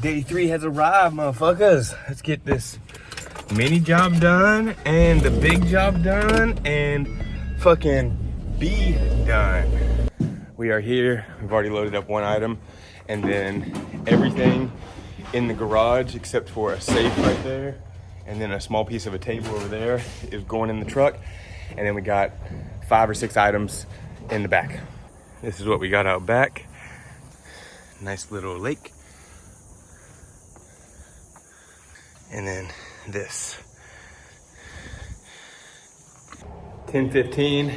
Day 3 has arrived, motherfuckers. Let's get this mini job done and the big job done and fucking B done. We are here. We've already loaded up one item, and then everything in the garage except for a safe right there and then a small piece of a table over there is going in the truck. And then we got 5 or 6 items in the back. This is what we got out back. Nice little lake. And then this. 10:15.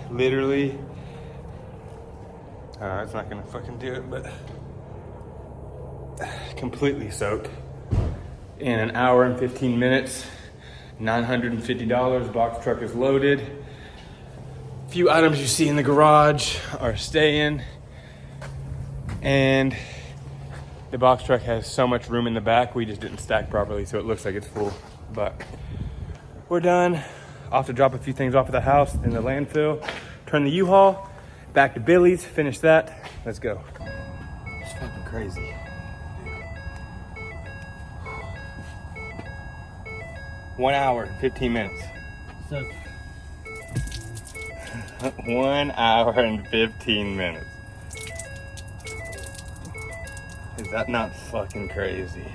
Literally. It's not gonna fucking do it, but completely soaked. In an hour and 15 minutes, $950. Box truck is loaded. Few items you see in the garage are staying, and the box truck has so much room in the back, we just didn't stack properly, so it looks like it's full. But we're done. Off to drop a few things off at the house in the landfill, turn the U-Haul, back to Billy's, finish that. Let's go. It's fucking crazy. One hour, 15 minutes. So 1 hour and 15 minutes. Is that not fucking crazy?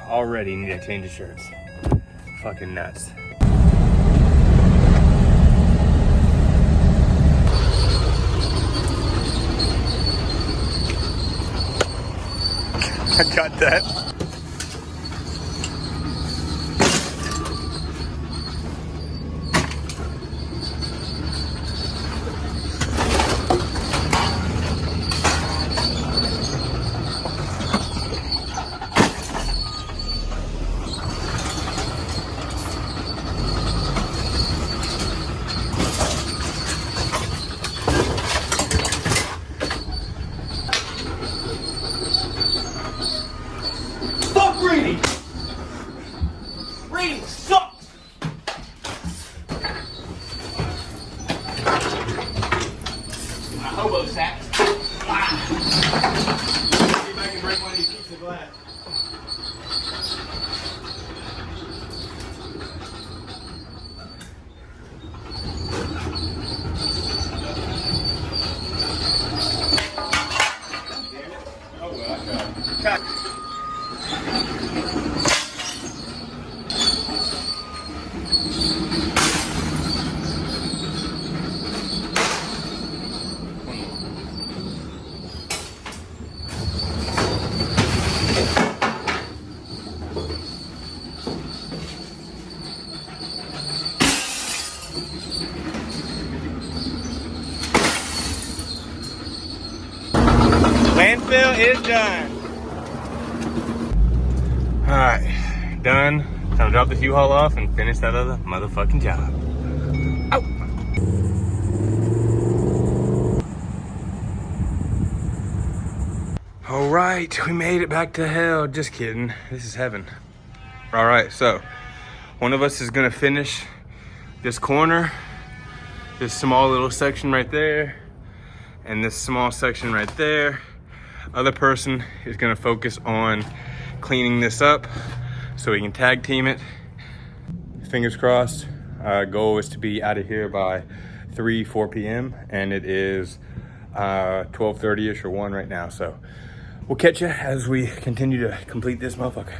Already need to change the shirts. Fucking nuts. I got that. reading sucks. My hobo sack. See if I can break one of these pieces of glass. Oh well, I got it. Landfill is done. All right, done. Time to drop this U-Haul off and finish that other motherfucking job. Ow. All right, we made it back to hell. Just kidding, this is heaven. All right, so one of us is gonna finish this corner, this small little section right there, and this small section right there. Other person is gonna focus on cleaning this up so we can tag team it. Fingers crossed. Goal is to be out of here by 4 p.m. and it is 12:30ish or 1 right now. So we'll catch you as we continue to complete this motherfucker.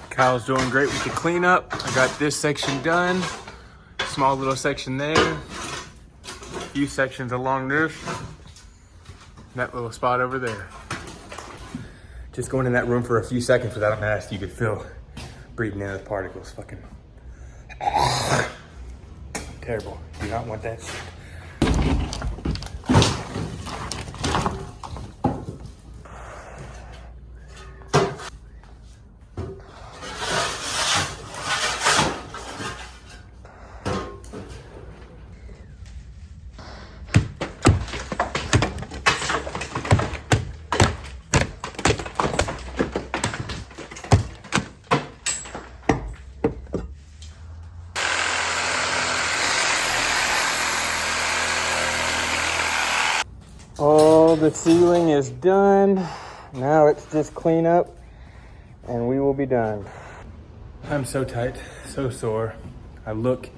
Kyle's doing great with the cleanup. I got this section done. Small little section there. A few sections along this. That little spot over there. Just going in that room for a few seconds without a mask, you could feel breathing in those particles. Fucking terrible. Do not want that shit. the ceiling is done. Now it's just clean up and we will be done. I'm so tight, so sore. I look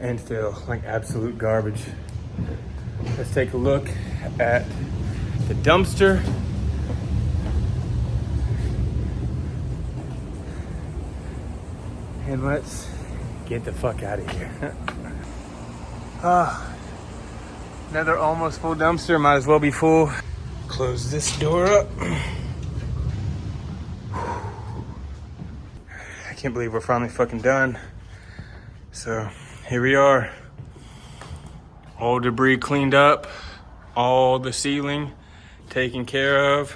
and feel like absolute garbage. Let's take a look at the dumpster. And let's get the fuck out of here. Another almost full dumpster, might as well be full. Close this door up. I can't believe we're finally fucking done. So here we are. All debris cleaned up, all the ceiling taken care of.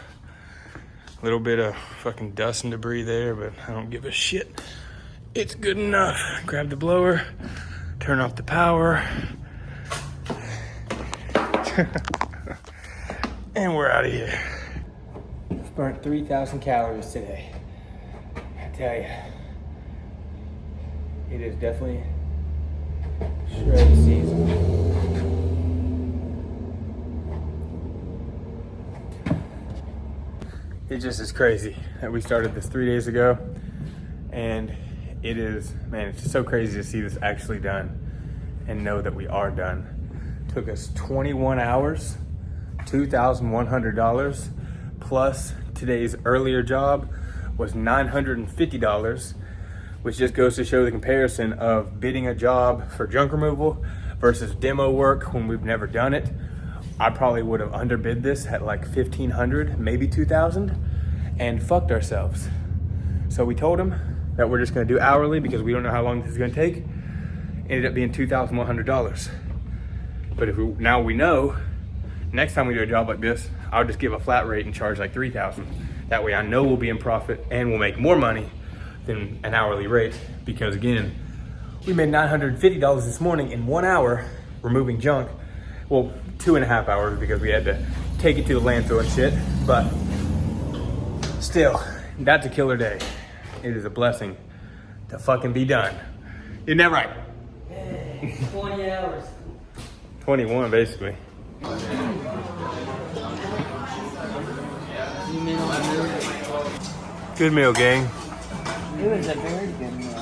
A little bit of fucking dust and debris there, but I don't give a shit. It's good enough. Grab the blower, turn off the power. And we're out of here. I've burnt 3,000 calories today. I tell you, it is definitely shred season. It just is crazy that we started this 3 days ago, and it is, man, it's just so crazy to see this actually done and know that we are done. Took us 21 hours, $2,100, plus today's earlier job was $950, which just goes to show the comparison of bidding a job for junk removal versus demo work when we've never done it. I probably would have underbid this at like 1,500, maybe 2,000, and fucked ourselves. So we told him that we're just gonna do hourly because we don't know how long this is gonna take. Ended up being $2,100. But if now we know, next time we do a job like this, I'll just give a flat rate and charge like 3,000. That way I know we'll be in profit and we'll make more money than an hourly rate. Because again, we made $950 this morning in 1 hour removing junk. Well, 2.5 hours because we had to take it to the landfill and shit. But still, that's a killer day. It is a blessing to fucking be done. Isn't that right? Yeah, 20 hours. 21 basically. Good meal, gang. It was a very good meal.